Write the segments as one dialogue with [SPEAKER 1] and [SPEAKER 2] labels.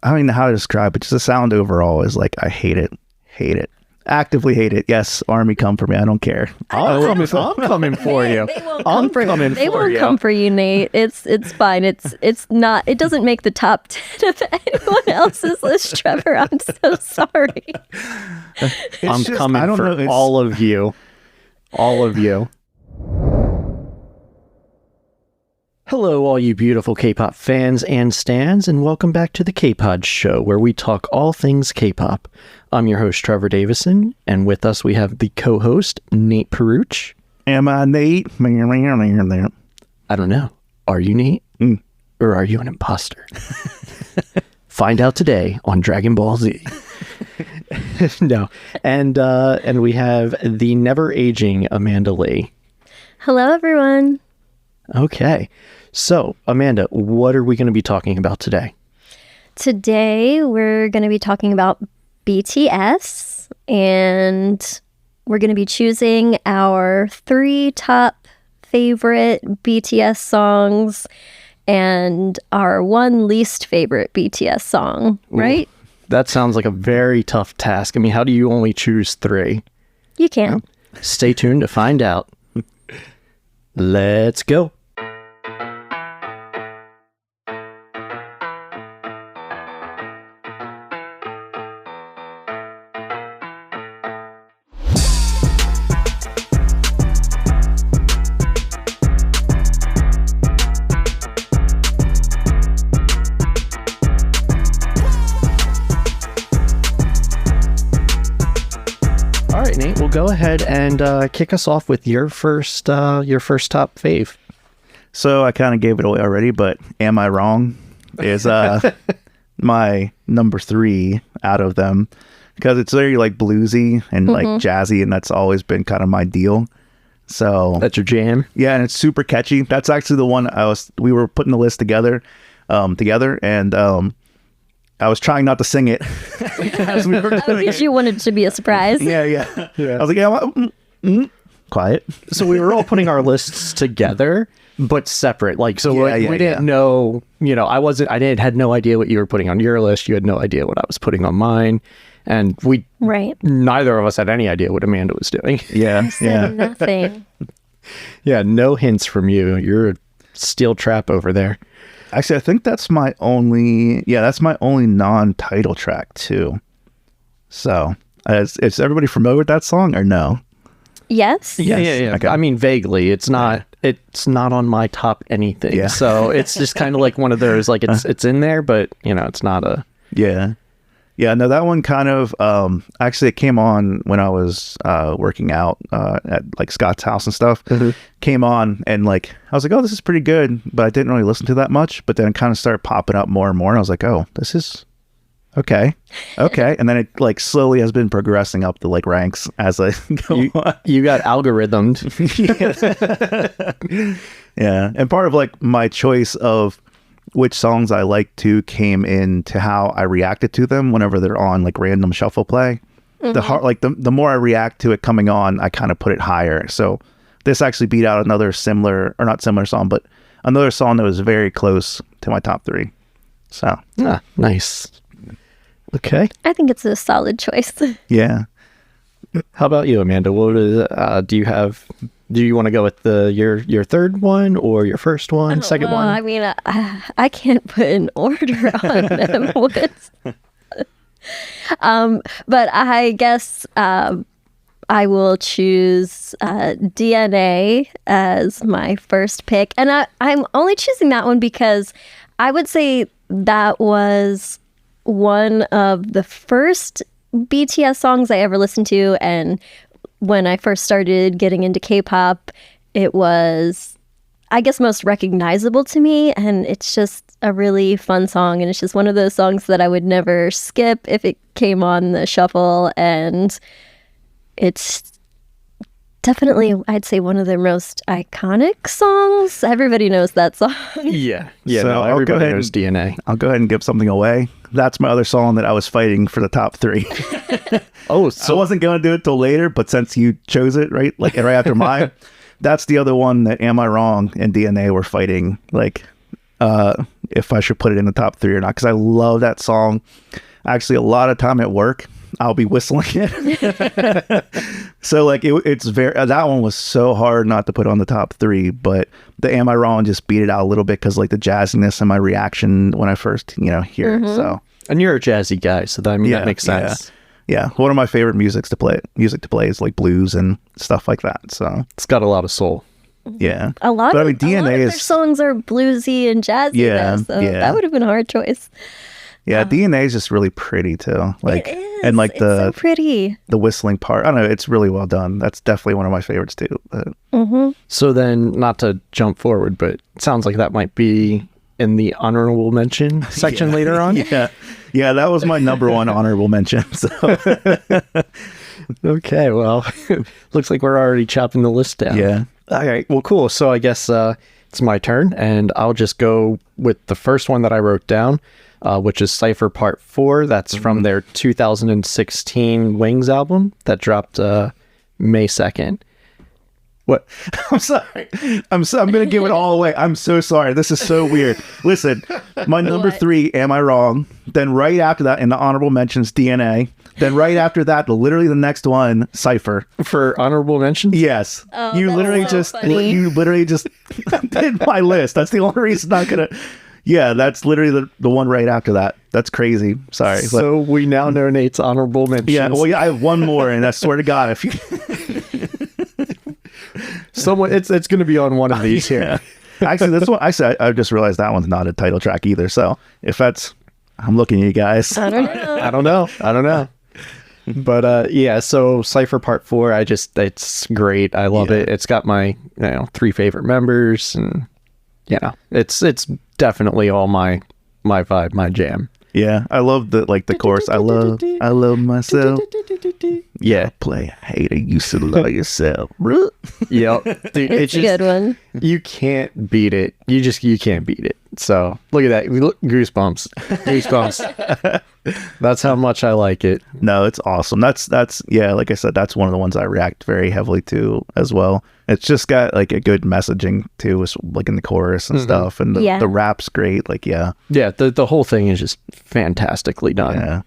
[SPEAKER 1] I don't even know how to describe it. Just the sound overall is like, I hate it. Actively hate it. Yes, Army, come for me. I don't care.
[SPEAKER 2] I'm coming for you.
[SPEAKER 3] They won't come for you, Nate. It's fine. It's not. It doesn't make the top 10 of anyone else's list, Trevor. I'm so sorry.
[SPEAKER 2] I'm coming for all of you. All of you. Hello, all you beautiful K-pop fans and stans, and welcome back to the K-Pod Show, where we talk all things K-pop. I'm your host, Trevor Davison, and with us we have the co-host, Nate Peruch.
[SPEAKER 1] Am I Nate?
[SPEAKER 2] I don't know. Are you Nate? Or are you an imposter? Find out today on Dragon Ball Z. No. And we have the never-aging Amanda Lee.
[SPEAKER 3] Hello, everyone.
[SPEAKER 2] Okay. So, Amanda, what are we going to be talking about today?
[SPEAKER 3] Today, we're going to be talking about BTS, and we're going to be choosing our 3 top favorite BTS songs and our 1 least favorite BTS song, right?
[SPEAKER 2] Ooh, that sounds like a very tough task. I mean, how do you only choose 3?
[SPEAKER 3] You can.
[SPEAKER 2] Stay tuned to find out. Let's go. Nate, we'll go ahead and kick us off with your first top fave.
[SPEAKER 1] So I kind of gave it away already, but Am I Wrong is my number 3 out of them, because it's very like bluesy and like jazzy, and that's always been kind of my deal. So
[SPEAKER 2] that's your jam.
[SPEAKER 1] Yeah, and it's super catchy. That's actually the one we were putting the list together, and I was trying not to sing it as we were doing
[SPEAKER 3] because you wanted it to be a surprise.
[SPEAKER 1] Yeah. I was like, quiet.
[SPEAKER 2] So we were all putting our lists together, but separate. Like, so we didn't know, I had no idea what you were putting on your list. You had no idea what I was putting on mine. And neither of us had any idea what Amanda was doing.
[SPEAKER 1] Yeah.
[SPEAKER 3] Nothing.
[SPEAKER 2] Yeah. No hints from you. You're a steel trap over there.
[SPEAKER 1] Actually, I think that's my only non-title track too. So, is everybody familiar with that song or no?
[SPEAKER 3] Yes.
[SPEAKER 2] Yeah. Okay. I mean, vaguely. It's not on my top anything. Yeah. So it's just kind of like one of those, like it's in there, but it's not a.
[SPEAKER 1] Yeah. Yeah, no, that one kind of, actually it came on when I was working out at like Scott's house and stuff. Came on and like, I was like, oh, this is pretty good, but I didn't really listen to that much. But then it kind of started popping up more and more. And I was like, oh, this is okay. And then it like slowly has been progressing up the like ranks as I go on.
[SPEAKER 2] You got algorithmed.
[SPEAKER 1] Yeah. And part of like my choice of which songs I like to came into how I reacted to them whenever they're on like random shuffle play. The more I react to it coming on, I kind of put it higher. So this actually beat out another similar, or not similar song, but another song that was very close to my top 3. So
[SPEAKER 2] nice. Okay.
[SPEAKER 3] I think it's a solid choice.
[SPEAKER 1] Yeah.
[SPEAKER 2] How about you, Amanda? What is, do you want to go with your third one or your first one, second one?
[SPEAKER 3] I mean, I can't put an order on them. But I guess I will choose DNA as my first pick. And I'm only choosing that one because I would say that was one of the first BTS songs I ever listened to, and when I first started getting into K-pop, it was, I guess, most recognizable to me, and it's just a really fun song, and it's just one of those songs that I would never skip if it came on the shuffle, and it's definitely, I'd say, one of their most iconic songs. Everybody knows that song.
[SPEAKER 2] Yeah,
[SPEAKER 1] so
[SPEAKER 2] everybody knows DNA.
[SPEAKER 1] I'll go ahead and give something away. That's my other song that I was fighting for the top 3.
[SPEAKER 2] Oh, so
[SPEAKER 1] I wasn't going to do it till later, but since you chose it, right after mine, that's the other one that Am I Wrong and DNA were fighting, like, if I should put it in the top 3 or not, because I love that song. Actually, a lot of time at work, I'll be whistling it. So like it's very, that one was so hard not to put on the top 3, but the Am I Wrong just beat it out a little bit because like the jazziness and my reaction when I first, hear it. So,
[SPEAKER 2] and you're a jazzy guy, so that makes sense.
[SPEAKER 1] Yeah. One of my favorite music to play is like blues and stuff like that. So
[SPEAKER 2] it's got a lot of soul.
[SPEAKER 1] Yeah.
[SPEAKER 3] A lot of
[SPEAKER 1] DNA
[SPEAKER 3] their songs are bluesy and jazzy.
[SPEAKER 1] Yeah,
[SPEAKER 3] so
[SPEAKER 1] yeah.
[SPEAKER 3] that would have been a hard choice.
[SPEAKER 1] Yeah, DNA is just really pretty too. Like,
[SPEAKER 3] it is.
[SPEAKER 1] and like
[SPEAKER 3] It's so pretty.
[SPEAKER 1] the whistling part. I don't know. It's really well done. That's definitely one of my favorites too. But
[SPEAKER 2] So then, not to jump forward, but it sounds like that might be in the honorable mention section later on.
[SPEAKER 1] Yeah, that was my number 1 honorable mention. So
[SPEAKER 2] Okay, well, looks like we're already chopping the list down.
[SPEAKER 1] yeah,
[SPEAKER 2] All right, well, cool. So I guess it's my turn, and I'll just go with the first one that I wrote down, which is Cypher Part 4. That's from their 2016 Wings album that dropped May 2nd. What?
[SPEAKER 1] I'm sorry. I'm gonna give it all away. I'm so sorry. This is so weird. Listen, my number 3, Am I Wrong? Then right after that, in the honorable mentions, DNA. Then right after that, literally the next one, Cypher.
[SPEAKER 2] For honorable mentions?
[SPEAKER 1] Yes.
[SPEAKER 3] Oh,
[SPEAKER 1] you
[SPEAKER 3] that's
[SPEAKER 1] literally
[SPEAKER 3] so
[SPEAKER 1] just
[SPEAKER 3] funny.
[SPEAKER 1] did my list. That's the only reason I'm not gonna. Yeah, that's literally the one right after that. That's crazy. Sorry.
[SPEAKER 2] So we now know Nate's honorable mentions.
[SPEAKER 1] Yeah, well, yeah, I have one more, and I swear to God, if you,
[SPEAKER 2] Someone, it's going to be on one of these here.
[SPEAKER 1] actually, this one, I just realized that one's not a title track either. So if that's, I'm looking at you guys.
[SPEAKER 3] I don't know.
[SPEAKER 2] I don't know. But yeah, so Cypher Part 4, it's great. I love it. It's got my 3 favorite members, and it's definitely all my vibe, my jam.
[SPEAKER 1] Yeah, I love the chorus. I love myself. Yeah, play hater, you should love yourself.
[SPEAKER 2] Yep. Dude,
[SPEAKER 3] It's a good one.
[SPEAKER 2] You can't beat it. You can't beat it. So look at that. Goosebumps. That's how much I like it.
[SPEAKER 1] No, it's awesome. That's like I said, that's one of the ones I react very heavily to as well. It's just got like a good messaging too, like in the chorus and stuff, and the rap's great. Like
[SPEAKER 2] yeah, the whole thing is just fantastically done.
[SPEAKER 1] Yeah.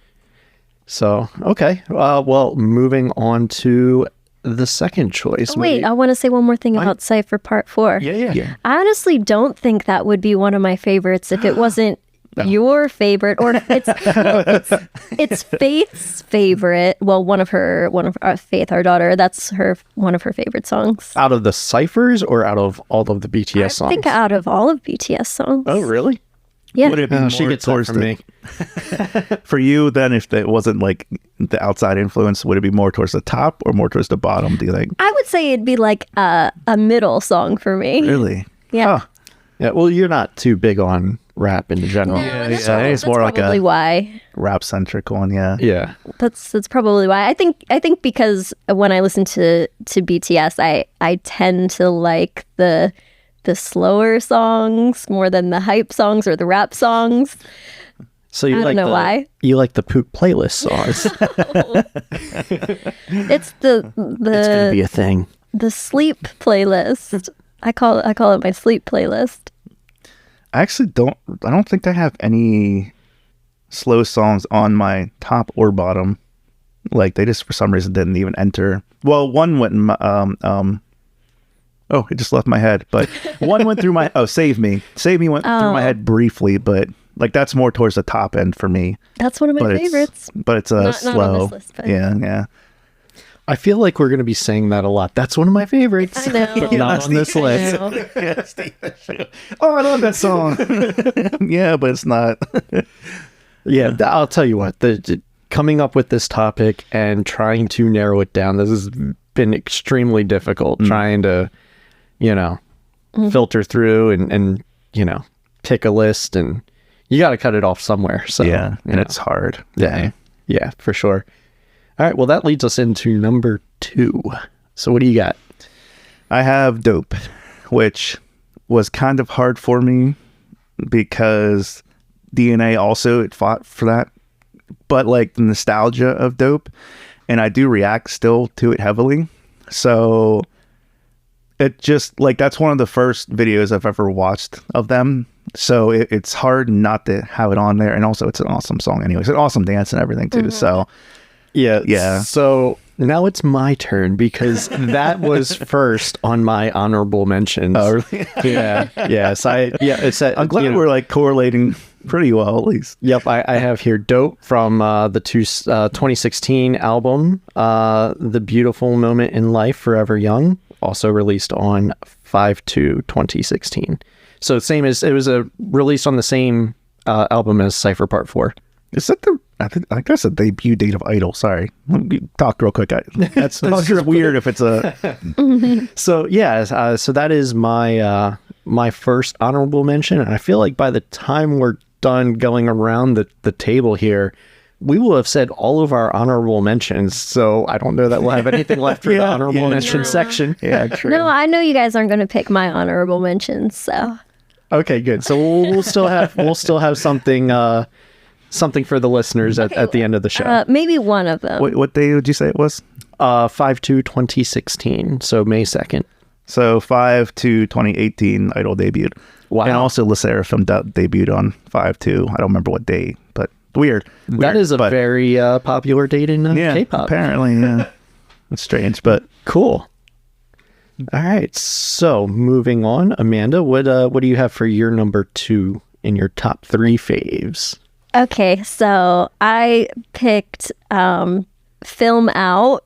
[SPEAKER 2] So okay, well, moving on to the second choice.
[SPEAKER 3] Oh, wait, I want to say one more thing about Cypher Part 4.
[SPEAKER 2] Yeah.
[SPEAKER 3] I honestly don't think that would be one of my favorites if it wasn't your favorite, or it's Faith's favorite. Well, one of our Faith, our daughter, that's one of her favorite songs.
[SPEAKER 2] Out of the ciphers or out of all of the BTS songs?
[SPEAKER 3] I think out of all of BTS songs.
[SPEAKER 2] Oh, really?
[SPEAKER 3] Yeah.
[SPEAKER 1] Would it be
[SPEAKER 2] She
[SPEAKER 1] more
[SPEAKER 2] gets that
[SPEAKER 1] towards
[SPEAKER 2] from me.
[SPEAKER 1] for you then, if it wasn't like the outside influence, would it be more towards the top or more towards the bottom, do you think?
[SPEAKER 3] I would say it'd be like a middle song for me.
[SPEAKER 1] Really?
[SPEAKER 3] Yeah.
[SPEAKER 1] Huh.
[SPEAKER 2] Yeah, well, you're not too big on rap in general.
[SPEAKER 1] It's more like
[SPEAKER 3] probably
[SPEAKER 1] a
[SPEAKER 3] why.
[SPEAKER 1] rap centric one.
[SPEAKER 2] Yeah.
[SPEAKER 3] That's probably why. I think because when I listen to BTS, I tend to like the slower songs more than the hype songs or the rap songs.
[SPEAKER 2] So you
[SPEAKER 3] I don't know why.
[SPEAKER 2] You like the poop playlist songs.
[SPEAKER 3] It's
[SPEAKER 2] It's gonna be a thing.
[SPEAKER 3] the sleep playlist. I call it my sleep playlist.
[SPEAKER 1] I don't think I have any slow songs on my top or bottom. Like they just for some reason didn't even enter. Well, one went in my, it just left my head, but one went through my, Save Me went through my head briefly, but like that's more towards the top end for me.
[SPEAKER 3] That's one of my favorites.
[SPEAKER 1] But it's
[SPEAKER 3] Not
[SPEAKER 1] slow.
[SPEAKER 3] on this list, but-
[SPEAKER 1] Yeah.
[SPEAKER 2] I feel like we're going to be saying that a lot. That's one of my favorites.
[SPEAKER 3] I know.
[SPEAKER 2] But not on this list.
[SPEAKER 1] Oh, I love that song. Yeah, but it's not.
[SPEAKER 2] Yeah, I'll tell you what. Coming up with this topic and trying to narrow it down, this has been extremely difficult. Trying to, filter through and pick a list, and you got to cut it off somewhere. So
[SPEAKER 1] Yeah, and it's hard.
[SPEAKER 2] Yeah, for sure. All right, well, that leads us into number 2. So what do you got?
[SPEAKER 1] I have Dope, which was kind of hard for me because DNA also, it fought for that. But like the nostalgia of Dope, and I do react still to it heavily. So it just, like, that's one of the first videos I've ever watched of them. So it's hard not to have it on there. And also it's an awesome song anyway. It's an awesome dance and everything too. So
[SPEAKER 2] yeah. So now it's my turn because that was first on my honorable mentions.
[SPEAKER 1] Oh, really?
[SPEAKER 2] Yeah. Yes.
[SPEAKER 1] I'm glad we're like correlating pretty well, at least.
[SPEAKER 2] Yep. I have here Dope from the 2016 album, The Beautiful Moment in Life, Forever Young, also released on 5/2/2016. So same as it was released on the same album as Cypher Part 4.
[SPEAKER 1] Is that I think that's the debut date of Idol. Sorry, talk real quick. That's just weird if it's a.
[SPEAKER 2] So yeah, so that is my my first honorable mention, and I feel like by the time we're done going around the table here, we will have said all of our honorable mentions. So I don't know that we'll have anything left for the honorable mention section.
[SPEAKER 1] Yeah, true.
[SPEAKER 3] No, I know you guys aren't going to pick my honorable mentions, so.
[SPEAKER 2] Okay, good. So we'll still have something. Something for the listeners at the end of the show.
[SPEAKER 3] Maybe one of them.
[SPEAKER 1] What day would you say it was?
[SPEAKER 2] 5/2/2016, so May 2nd.
[SPEAKER 1] So 5/2/2018, Idol debuted.
[SPEAKER 2] Wow.
[SPEAKER 1] And also Le Sserafim debuted on 5/2. I don't remember what day, but weird.
[SPEAKER 2] That is a very popular date in K-pop.
[SPEAKER 1] Apparently, yeah. It's strange, but
[SPEAKER 2] cool. All right, so moving on, Amanda, what do you have for your number 2 in your top 3 faves?
[SPEAKER 3] Okay, so I picked Film Out,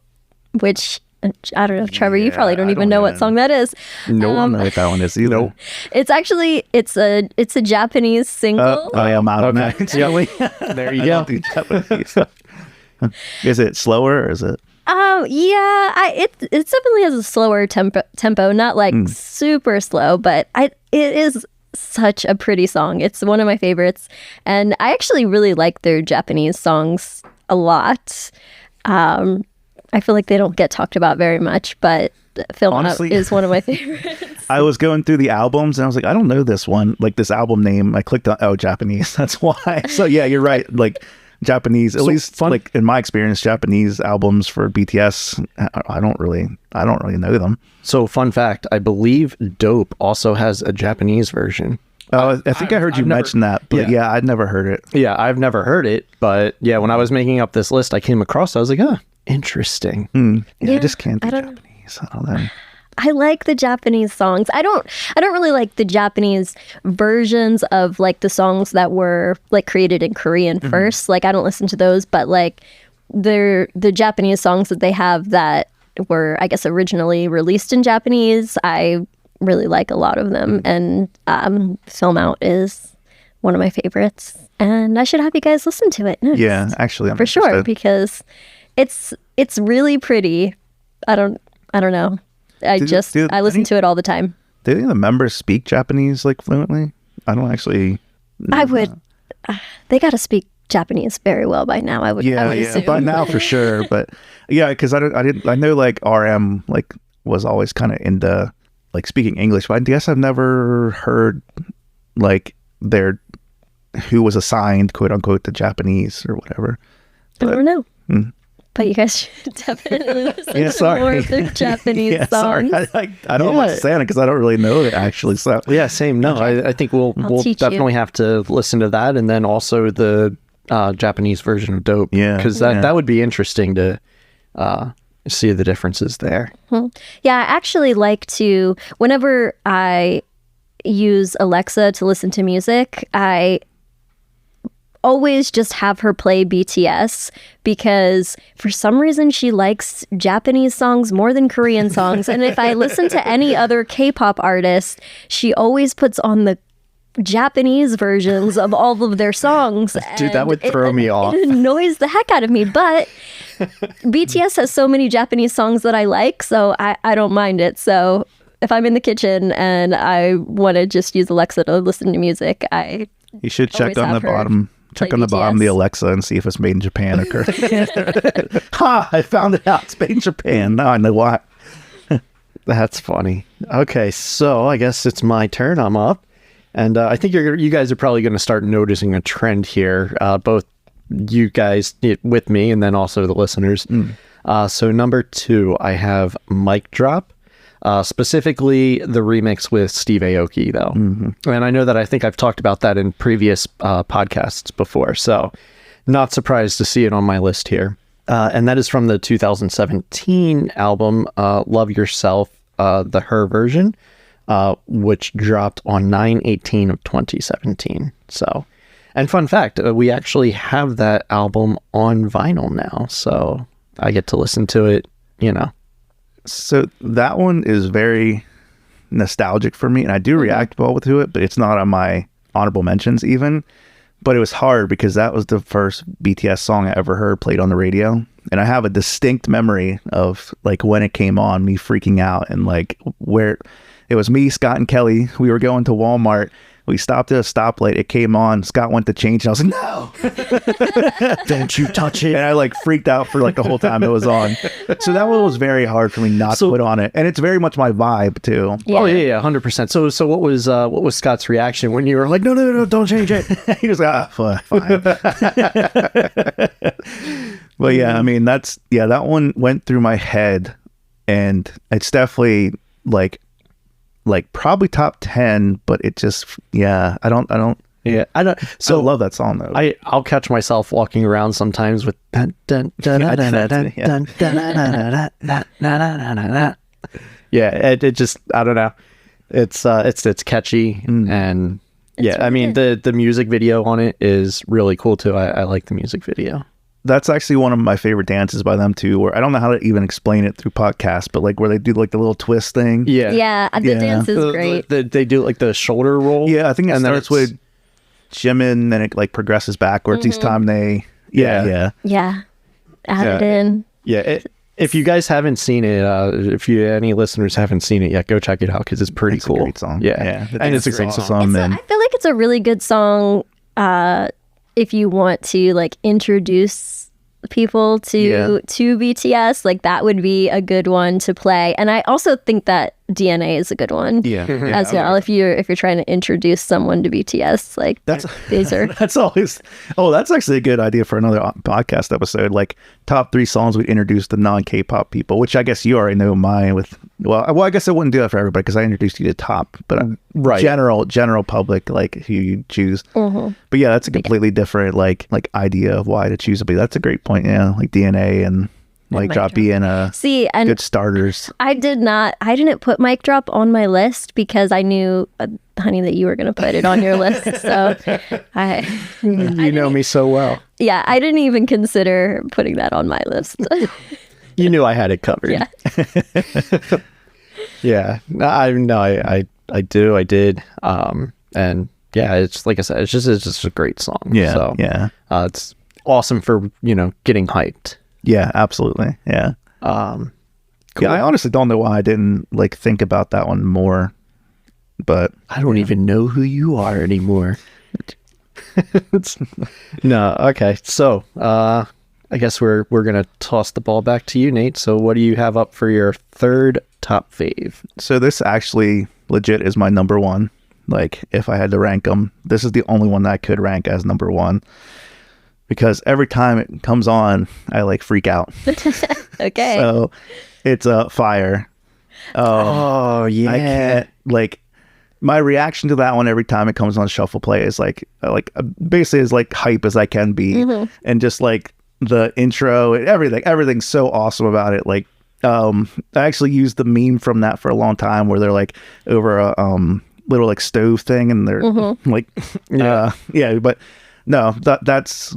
[SPEAKER 3] which I don't know, Trevor, you probably don't even know what song that is.
[SPEAKER 1] No, I don't know what that one is either. Nope.
[SPEAKER 3] It's actually, it's a Japanese single.
[SPEAKER 1] I am out on that.
[SPEAKER 2] There you go.
[SPEAKER 1] Is it slower or is it?
[SPEAKER 3] It definitely has a slower tempo, not like super slow, but it is such a pretty song. It's one of my favorites, and I actually really like their Japanese songs a lot. I feel like they don't get talked about very much, but Film Out is one of my favorites.
[SPEAKER 1] I was going through the albums and I was like, I don't know this one, like this album name. I clicked on Japanese. That's why. So yeah, you're right. Like Japanese, at least like in my experience, Japanese albums for BTS, I don't really know them.
[SPEAKER 2] So fun fact, I believe Dope also has a Japanese version.
[SPEAKER 1] Oh, I think I heard you mention that, but yeah, I'd never heard it.
[SPEAKER 2] Yeah, I've never heard it, but yeah, when I was making up this list, I came across it. I was like, interesting.
[SPEAKER 1] Yeah, I just can't do Japanese. I don't know.
[SPEAKER 3] I like the Japanese songs. I don't really like the Japanese versions of like the songs that were like created in Korean first. Like I don't listen to those, but like the Japanese songs that they have that were, I guess, originally released in Japanese, I really like a lot of them. And Film Out is one of my favorites. And I should have you guys listen to it next.
[SPEAKER 1] Yeah, actually, I'm
[SPEAKER 3] for sure, because it's really pretty. I don't know. I listen to it all the time.
[SPEAKER 1] Do any of the members speak Japanese like fluently? I don't actually.
[SPEAKER 3] I would. They got to speak Japanese very well by now. I would.
[SPEAKER 1] Yeah, by now for sure. But yeah, because I know like RM like was always kind of into like speaking English, but I guess I've never heard like who was assigned quote unquote to Japanese or whatever.
[SPEAKER 3] But, I don't know. But you guys should definitely listen to more of their Japanese songs.
[SPEAKER 1] Sorry. I don't want to say it because I don't really know it actually. So
[SPEAKER 2] yeah, same. No, I think we'll definitely have to listen to that, and then also the Japanese version of Dope.
[SPEAKER 1] Yeah,
[SPEAKER 2] because that would be interesting to see the differences there.
[SPEAKER 3] Yeah, I actually like to, whenever I use Alexa to listen to music, I always just have her play BTS because for some reason she likes Japanese songs more than Korean songs. And if I listen to any other K-pop artist, she always puts on the Japanese versions of all of their songs.
[SPEAKER 2] Dude, that would throw me off.
[SPEAKER 3] It annoys the heck out of me. But BTS has so many Japanese songs that I like, so I don't mind it. So if I'm in the kitchen and I want to just use Alexa to listen to music,
[SPEAKER 1] you should check on the bottom. Check on the bottom of the Alexa and see if it's made in Japan or Korea. I found it out. It's made in Japan. Now I know why.
[SPEAKER 2] That's funny. Okay, so I guess it's my turn. I'm up. And I think you guys are probably going to start noticing a trend here, both you guys with me and then also the listeners. So number 2, I have Mic Drop. specifically the remix with Steve Aoki, though. And I know that I think I've talked about that in previous podcasts before, so not surprised to see it on my list here. And that is from the 2017 album, Love Yourself, the Her version, which dropped on 9/18 of 2017. So, and fun fact, we actually have that album on vinyl now, so I get to listen to it, you know.
[SPEAKER 1] So that one is very nostalgic for me, and I do react well to it, but it's not on my honorable mentions even. But it was hard because that was the first BTS song I ever heard played on the radio. And I have a distinct memory of like when it came on, me freaking out, and like where it was me, Scott, and Kelly. We were going to Walmart. We stopped at a stoplight. It came on. Scott went to change, and I was like, no,
[SPEAKER 2] Don't you touch it.
[SPEAKER 1] and I like freaked out for like the whole time it was on. So that one was very hard for me not to put on it. And it's very much my vibe too.
[SPEAKER 2] Oh yeah, 100%. So what was Scott's reaction when you were like, no, don't change it?
[SPEAKER 1] He was like, fine. But yeah, I mean, that one went through my head, and it's definitely like probably top 10, but it just, I don't.
[SPEAKER 2] Yeah, I don't. So
[SPEAKER 1] I love that song though.
[SPEAKER 2] I'll catch myself walking around sometimes with dun, dun, dun, dun, dun, dun, dun, dun, dun, dun, dun. Yeah, it just, I don't know. It's catchy, and yeah, I mean the music video on it is really cool too. I like the music video.
[SPEAKER 1] That's actually one of my favorite dances by them too, where I don't know how to even explain it through podcasts, but like where they do like the little twist thing.
[SPEAKER 3] The dance is great.
[SPEAKER 2] They do like the shoulder roll.
[SPEAKER 1] Yeah, I think it starts with Jimin, then it like progresses backwards each time they
[SPEAKER 3] add it in.
[SPEAKER 2] Yeah, if you guys haven't seen it, if any listeners haven't seen it yet, go check it out because it's pretty cool.
[SPEAKER 1] A great song.
[SPEAKER 2] Yeah. And it's a great song.
[SPEAKER 3] I feel like it's a really good song if you want to like introduce people to BTS. Like that would be a good one to play. And I also think that DNA is a good one as well. If you're trying to introduce someone to BTS, like these are
[SPEAKER 1] that's always that's actually a good idea for another podcast episode, like top 3 songs we introduce the non-K-pop people, which I guess you already know mine with well I guess I wouldn't do that for everybody because I introduced you to top, but general public, like who you choose. But yeah, that's a completely different like idea of why to choose somebody. That's a great point. Like DNA and Mic Drop being good starters.
[SPEAKER 3] I didn't put Mic Drop on my list because I knew, honey, that you were going to put it on your list. So
[SPEAKER 2] you know me so well.
[SPEAKER 3] Yeah, I didn't even consider putting that on my list.
[SPEAKER 2] You knew I had it covered.
[SPEAKER 3] Yeah.
[SPEAKER 2] I did. And yeah, it's like I said, it's just a great song. It's awesome for, getting hyped.
[SPEAKER 1] Yeah, absolutely. Yeah.
[SPEAKER 2] Cool.
[SPEAKER 1] Yeah, I honestly don't know why I didn't like think about that one more, but
[SPEAKER 2] I don't even know who you are anymore. No, okay. So, I guess we're gonna toss the ball back to you, Nate. So, what do you have up for your third top fave?
[SPEAKER 1] So this actually legit is my number one. Like, if I had to rank them, this is the only one that I could rank as number one. Because every time it comes on, I like freak out.
[SPEAKER 3] Okay.
[SPEAKER 1] So it's Fire.
[SPEAKER 2] Oh yeah.
[SPEAKER 1] I can't, like, my reaction to that one every time it comes on shuffle play is like basically as like hype as I can be, and just like the intro and everything's so awesome about it. Like, I actually used the meme from that for a long time where they're like over a little like stove thing and they're like but no, that's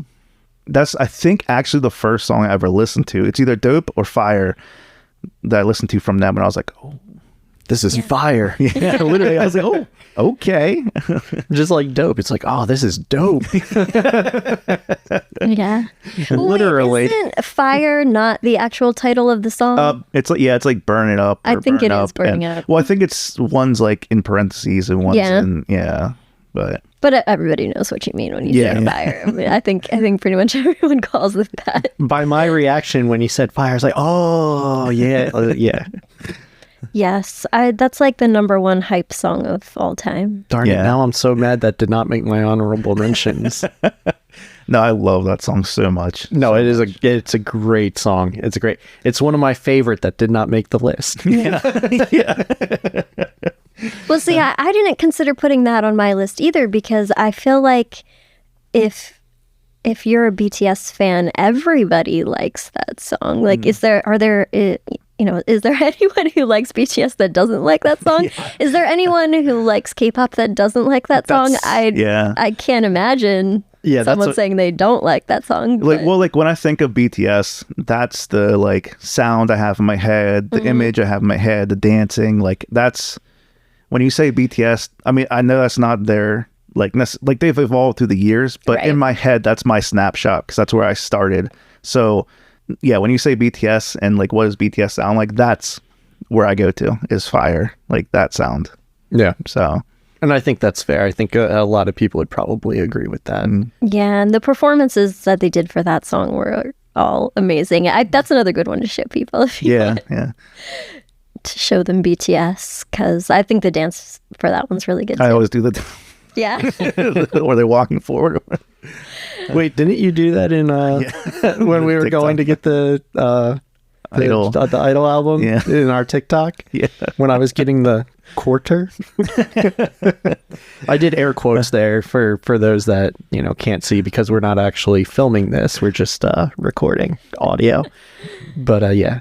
[SPEAKER 1] I think actually the first song I ever listened to. It's either Dope or Fire that I listened to from them, and I was like, oh,
[SPEAKER 2] this is fire.
[SPEAKER 1] Yeah, literally. I was like, oh, okay.
[SPEAKER 2] Just like Dope. It's like, oh, this is dope.
[SPEAKER 3] Yeah.
[SPEAKER 2] Literally.
[SPEAKER 3] Wait, isn't Fire not the actual title of the song?
[SPEAKER 1] It's like Burn It Up.
[SPEAKER 3] I think it is Burning Up.
[SPEAKER 1] Well, I think it's one's like in parentheses and one's in, But
[SPEAKER 3] everybody knows what you mean when you say Fire. I mean, I think pretty much everyone calls it that.
[SPEAKER 2] By my reaction when he said Fire, I was like, oh yeah, yeah.
[SPEAKER 3] Yes, that's like the number one hype song of all time.
[SPEAKER 2] Darn it! Now I'm so mad that did not make my honorable mentions.
[SPEAKER 1] No, I love that song so much.
[SPEAKER 2] No, it's a great song. It's one of my favorite that did not make the list.
[SPEAKER 1] Yeah. Yeah.
[SPEAKER 3] Well, see, I didn't consider putting that on my list either because I feel like if you're a BTS fan, everybody likes that song. Like, is there anyone who likes BTS that doesn't like that song? Yeah. Is there anyone who likes K-pop that doesn't like that song? I can't imagine someone saying they don't like that song.
[SPEAKER 1] Like when I think of BTS, that's the like sound I have in my head, the image I have in my head, the dancing. Like that's when you say BTS. I mean, I know that's not their like they've evolved through the years, but in my head, that's my snapshot because that's where I started. So yeah, when you say BTS and like what does BTS sound like, that's where I go to is Fire, like that sound.
[SPEAKER 2] Yeah.
[SPEAKER 1] So.
[SPEAKER 2] And I think that's fair. I think a lot of people would probably agree with that.
[SPEAKER 3] Yeah, and the performances that they did for that song were all amazing. That's another good one to show people if you want to show them BTS, because I think the dance for that one's really good too.
[SPEAKER 1] I always do the
[SPEAKER 3] yeah.
[SPEAKER 1] Or they're walking forward.
[SPEAKER 2] Wait, didn't you do that in when we were going to get the Idol album in our TikTok? Yeah. When I was getting the quarter. I did air quotes there for those that can't see because we're not actually filming this. We're just recording audio. But yeah.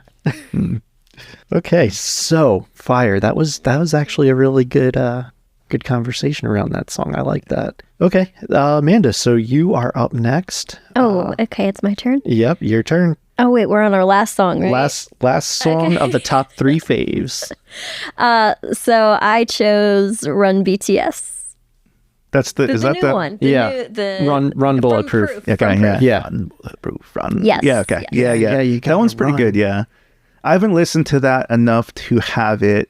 [SPEAKER 2] Okay, so Fire. That was actually a really good conversation around that song. I like that. Okay, Amanda, so you are up next.
[SPEAKER 3] Oh, okay, it's my turn?
[SPEAKER 2] Yep, your turn.
[SPEAKER 3] Oh, wait, we're on our last song, right?
[SPEAKER 2] Last song of the top 3 faves.
[SPEAKER 3] So I chose Run BTS.
[SPEAKER 1] Is that
[SPEAKER 3] new one?
[SPEAKER 2] Run Bulletproof.
[SPEAKER 1] Yeah. Run Bulletproof. Run.
[SPEAKER 3] Yes.
[SPEAKER 1] Yeah. Okay. Yeah. That one's pretty good. Yeah. I haven't listened to that enough to have it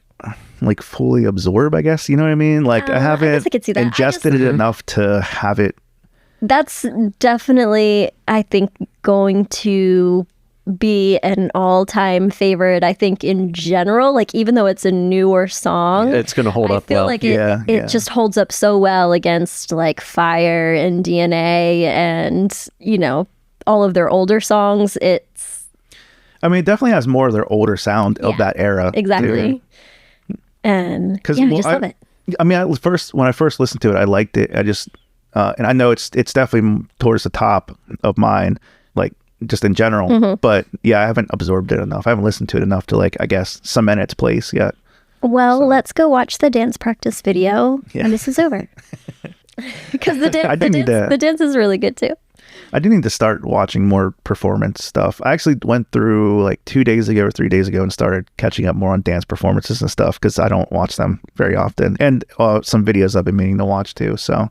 [SPEAKER 1] like fully absorb, I guess. You know what I mean? Like I haven't ingested it enough to have it.
[SPEAKER 3] That's definitely, I think, going to be an all-time favorite. I think in general, like even though it's a newer song,
[SPEAKER 2] it's going to hold up well.
[SPEAKER 3] I feel like it just holds up so well against like Fire and DNA and all of their older songs. It
[SPEAKER 1] definitely has more of their older sound of that era.
[SPEAKER 3] Exactly. And I just love it.
[SPEAKER 1] I mean, when I first listened to it, I liked it. I just and I know it's definitely towards the top of mine, like just in general. But yeah, I haven't absorbed it enough. I haven't listened to it enough to like, I guess, cement its place yet.
[SPEAKER 3] Well, let's go watch the dance practice video when this is over. Because the dance is really good too.
[SPEAKER 1] I do need to start watching more performance stuff. I actually went through like 2 days ago or 3 days ago and started catching up more on dance performances and stuff because I don't watch them very often. And some videos I've been meaning to watch too. So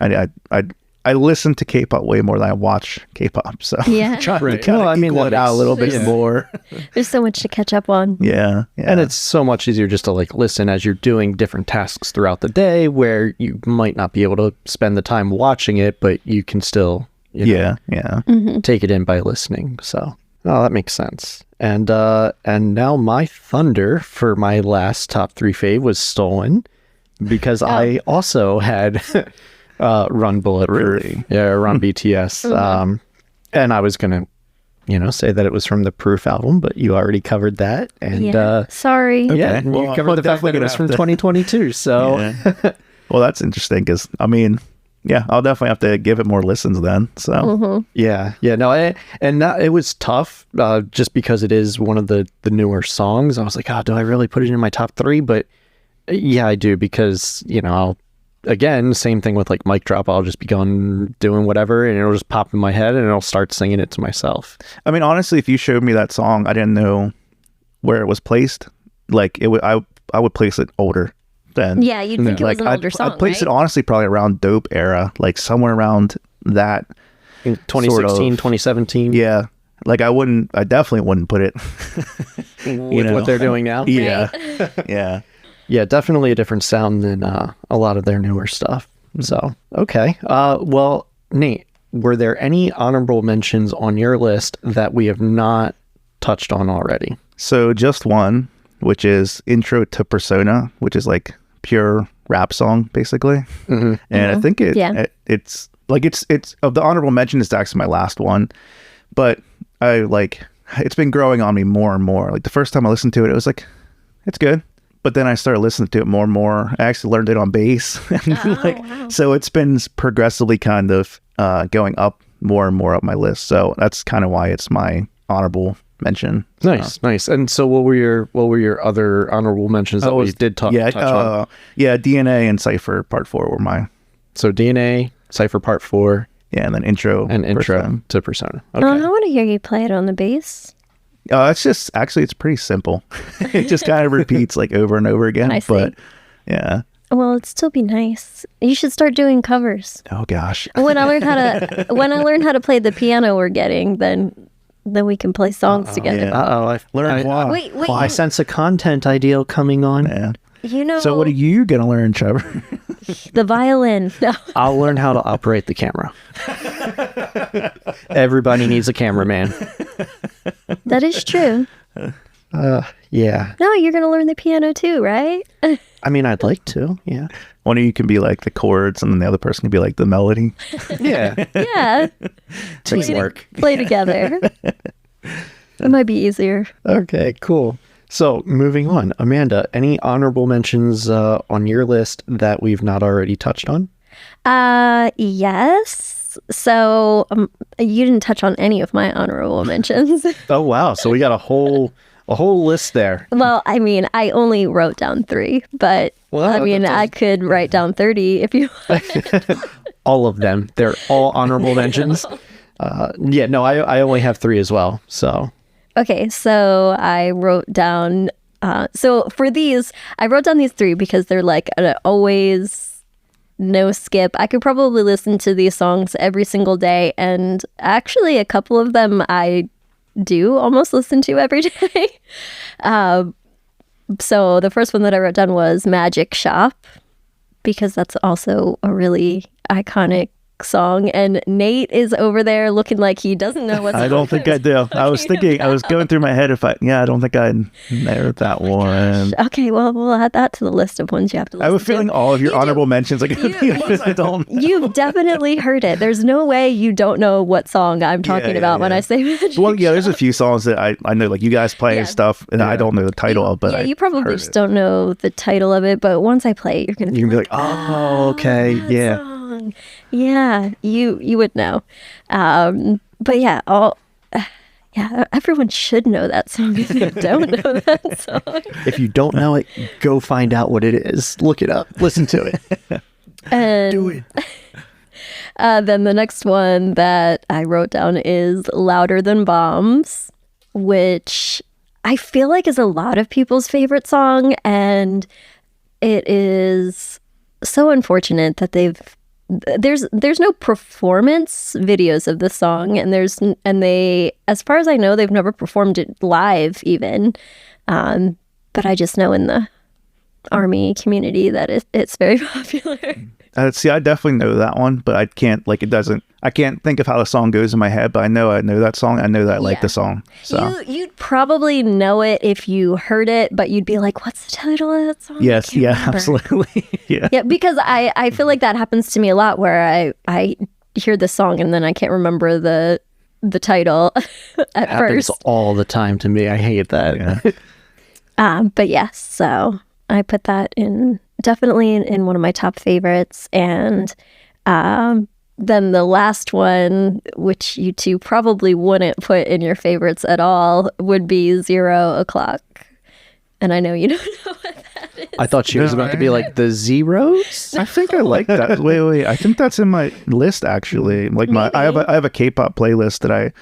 [SPEAKER 1] I listen to K-pop way more than I watch K-pop. So
[SPEAKER 2] let out a little bit more.
[SPEAKER 3] There's so much to catch up on.
[SPEAKER 1] Yeah.
[SPEAKER 2] And it's so much easier just to like listen as you're doing different tasks throughout the day where you might not be able to spend the time watching it, but you can still take it in by listening. So that makes sense. And now my thunder for my last top 3 fave was stolen because I also had Run Bulletproof.
[SPEAKER 1] Really?
[SPEAKER 2] Yeah, Run BTS. And I was gonna say that it was from the Proof album, but you already covered that. And
[SPEAKER 3] sorry.
[SPEAKER 2] Yeah, well, you covered the fact that it was from 2022. So
[SPEAKER 1] well, that's interesting because I'll definitely have to give it more listens then. So it was tough just because it is one of the newer songs. I was like, do I really put it in my top 3? But yeah, I do because again, same thing with like Mic Drop. I'll just be doing whatever and it'll just pop in my head and I'll start singing it to myself. I mean, honestly, if you showed me that song, I didn't know where it was placed. Like I would place it older. Then
[SPEAKER 3] you'd think it was an older song.
[SPEAKER 1] I'd place it honestly probably around Dope era, like somewhere around that.
[SPEAKER 2] In 2016, 2017.
[SPEAKER 1] Yeah. Like I definitely wouldn't put it
[SPEAKER 2] with what they're doing now.
[SPEAKER 1] Yeah.
[SPEAKER 3] Right.
[SPEAKER 2] Yeah, definitely a different sound than a lot of their newer stuff. So, okay. Well, Nate, were there any honorable mentions on your list that we have not touched on already?
[SPEAKER 1] So just one, which is Intro to Persona, which is like pure rap song, basically. And I think Like it's of the honorable mention is actually my last one, but it's been growing on me more and more. Like the first time I listened to it, it was like, it's good. But then I started listening to it more and more. I actually learned it on bass. Wow. So it's been progressively kind of going up more and more up my list. So that's kind of why it's my honorable mention.
[SPEAKER 2] Nice. And so what were your other honorable mentions that we did touch on?
[SPEAKER 1] Yeah, DNA and Cypher Part 4 were mine.
[SPEAKER 2] So DNA, Cypher Part 4.
[SPEAKER 1] Yeah, and then intro
[SPEAKER 2] to Persona. Okay.
[SPEAKER 3] I want to hear you play it on the bass.
[SPEAKER 1] It's just actually it's pretty simple. It just kind of repeats like over and over again.
[SPEAKER 3] I see.
[SPEAKER 1] But yeah.
[SPEAKER 3] Well, it'd still be nice. You should start doing covers.
[SPEAKER 1] Oh gosh.
[SPEAKER 3] When I learn how to play the piano we're getting, then we can play songs together.
[SPEAKER 1] Yeah.
[SPEAKER 2] I learned why.
[SPEAKER 3] Wait.
[SPEAKER 2] I sense a content ideal coming on.
[SPEAKER 1] Yeah.
[SPEAKER 3] You know.
[SPEAKER 1] So what are you gonna learn, Trevor?
[SPEAKER 3] The violin. No.
[SPEAKER 2] I'll learn how to operate the camera. Everybody needs a cameraman.
[SPEAKER 3] That is true.
[SPEAKER 2] Yeah.
[SPEAKER 3] No, you're gonna learn the piano too, right?
[SPEAKER 2] I mean, I'd like to. Yeah.
[SPEAKER 1] One of you can be like the chords, and then the other person can be like the melody.
[SPEAKER 2] Yeah.
[SPEAKER 3] Yeah.
[SPEAKER 2] Teamwork.
[SPEAKER 3] Play together. It might be easier.
[SPEAKER 2] Okay, cool. So moving on, Amanda, any honorable mentions on your list that we've not already touched on?
[SPEAKER 3] Yes. So you didn't touch on any of my honorable mentions.
[SPEAKER 2] Oh wow! So we got a whole list there.
[SPEAKER 3] Well, I mean, I only wrote down 3, but I could write down 30 if you want.
[SPEAKER 2] All of them. They're all honorable mentions. I only have 3 as well. So.
[SPEAKER 3] Okay, so I wrote down. So for these, I wrote down these 3 because they're like an always no skip. I could probably listen to these songs every single day, and actually a couple of them I do almost listen to every day. So the first one that I wrote down was Magic Shop, because that's also a really iconic song, and Nate is over there looking like he doesn't know what's
[SPEAKER 1] I don't think I do. I was thinking, I was going through my head I don't think I narrowed that one.
[SPEAKER 3] Okay, well, we'll add that to the list of ones you have to listen
[SPEAKER 1] I have a feeling all of your honorable mentions are going to be ones I don't know.
[SPEAKER 3] You've definitely heard it. There's no way you don't know what song I'm talking about when I say Magic
[SPEAKER 1] Well, yeah, there's a few songs that I know, like you guys play and stuff, and I don't know the title of, but
[SPEAKER 3] you probably just don't know the title of it, but once I play it, you're going to
[SPEAKER 2] be like, oh, okay, yeah.
[SPEAKER 3] Song. Yeah, you would know. But yeah, everyone should know that song if you don't know that song.
[SPEAKER 2] If you don't know it, go find out what it is. Look it up. Listen to it.
[SPEAKER 3] And
[SPEAKER 2] do it.
[SPEAKER 3] Then the next one that I wrote down is Louder Than Bombs, which I feel like is a lot of people's favorite song, and it is so unfortunate that there's no performance videos of this song, and they, as far as I know, they've never performed it live even, but I just know in the Army community that it's very popular.
[SPEAKER 1] See, I definitely know that one, but I can't I can't think of how the song goes in my head, but I know that song. I know that I like the song. So
[SPEAKER 3] you'd probably know it if you heard it, but you'd be like, what's the title of that song?
[SPEAKER 1] Yes, yeah, absolutely. Yeah,
[SPEAKER 3] because I feel like that happens to me a lot, where I hear the song and then I can't remember the title at
[SPEAKER 2] happens
[SPEAKER 3] first.
[SPEAKER 2] All the time to me. I hate that.
[SPEAKER 1] Yeah.
[SPEAKER 3] But yes, so I put that definitely in one of my top favorites. And then the last one, which you two probably wouldn't put in your favorites at all, would be 0 O'Clock. And I know you don't know what that is.
[SPEAKER 2] I thought she was about to be like the Zeros.
[SPEAKER 1] I think I like that. Wait. I think that's in my list actually. Like I have a K-pop playlist that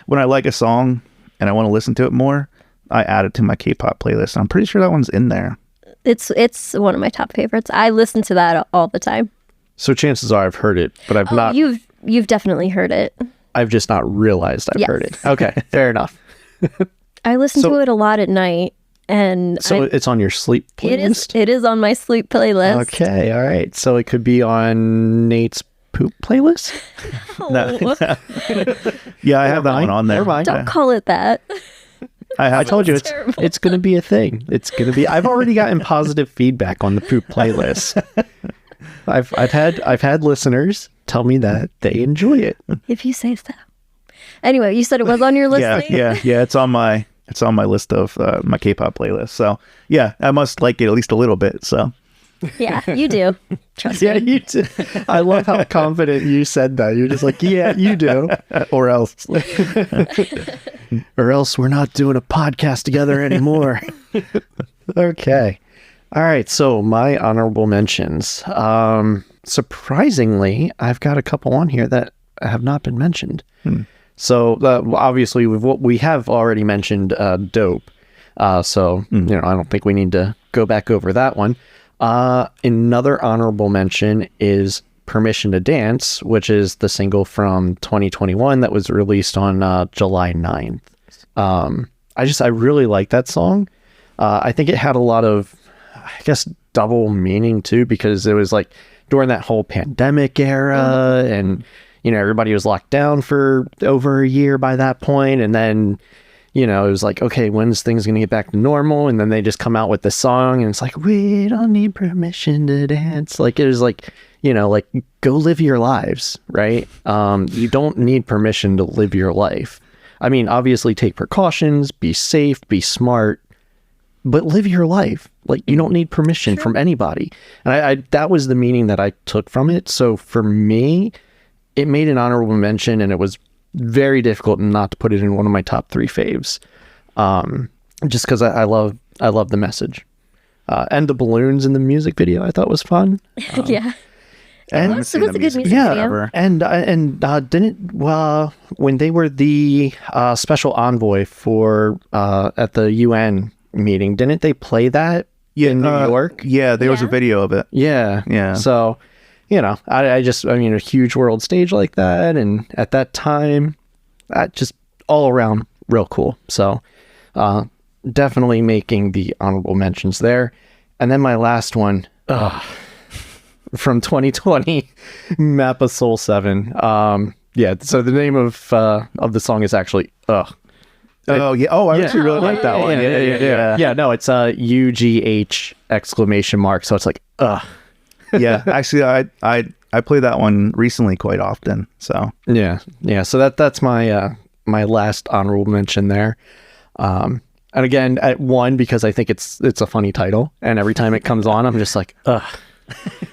[SPEAKER 1] when I like a song and I want to listen to it more, I add it to my K-pop playlist. I'm pretty sure that one's in there.
[SPEAKER 3] It's one of my top favorites. I listen to that all the time.
[SPEAKER 2] So chances are I've heard it, but I've not.
[SPEAKER 3] You've definitely heard it.
[SPEAKER 2] I've just not realized I've heard it. Okay, fair enough.
[SPEAKER 3] I listen to it a lot at night, and
[SPEAKER 2] it's on your sleep playlist.
[SPEAKER 3] It is on my sleep playlist.
[SPEAKER 2] Okay, all right. So it could be on Nate's poop playlist.
[SPEAKER 3] No.
[SPEAKER 1] Yeah, I have that one on there.
[SPEAKER 2] Never mind.
[SPEAKER 3] Don't call it that.
[SPEAKER 2] I told you it's going to be a thing. It's going to be. I've already gotten positive feedback on the poop playlist. I've had listeners tell me that they enjoy it.
[SPEAKER 3] If you say so. Anyway, you said it was on your list.
[SPEAKER 1] Yeah. It's on my list of my K-pop playlist. So yeah, I must like it at least a little bit. So
[SPEAKER 3] yeah, you do. Trust me.
[SPEAKER 2] Yeah, you do. I love how confident you said that. You're just like, yeah, you do.
[SPEAKER 1] or else.
[SPEAKER 2] Or else we're not doing a podcast together anymore. Okay. All right. So my honorable mentions. Surprisingly, I've got a couple on here that have not been mentioned. So obviously we have already mentioned Dope. So I don't think we need to go back over that one. Another honorable mention is Permission to Dance, which is the single from 2021 that was released on July 9th. I really like that song. I think it had a lot of, I guess, double meaning too, because it was like during that whole pandemic era and, everybody was locked down for over a year by that point. And then, it was like, okay, when's things going to get back to normal? And then they just come out with this song and it's like, we don't need permission to dance. Like, it was like, like go live your lives, right? You don't need permission to live your life. I mean, obviously take precautions, be safe, be smart, but live your life. Like, you don't need permission from anybody. And I that was the meaning that I took from it. So for me, it made an honorable mention, and it was very difficult not to put it in one of my top 3 faves. Just because I love the message. And the balloons in the music video I thought was fun.
[SPEAKER 3] Yeah.
[SPEAKER 2] And
[SPEAKER 3] it was a good music video.
[SPEAKER 2] And didn't when they were the special envoy for at the UN meeting, didn't they play that in New York?
[SPEAKER 1] Yeah, there was a video of it.
[SPEAKER 2] Yeah. So, I mean, a huge world stage like that, and at that time, just all around real cool. So, definitely making the honorable mentions there. And then my last one, from 2020, Map of Soul 7. Yeah, so the name of the song is actually Ugh.
[SPEAKER 1] Oh yeah. Oh, I actually really like that one.
[SPEAKER 2] Yeah. No, it's UGH exclamation mark. So it's like Ugh.
[SPEAKER 1] Yeah. Actually, I play that one recently quite often. So
[SPEAKER 2] yeah. So that's my my last honorable mention there. And again, at one, because I think it's a funny title, and every time it comes on, I'm just like ugh.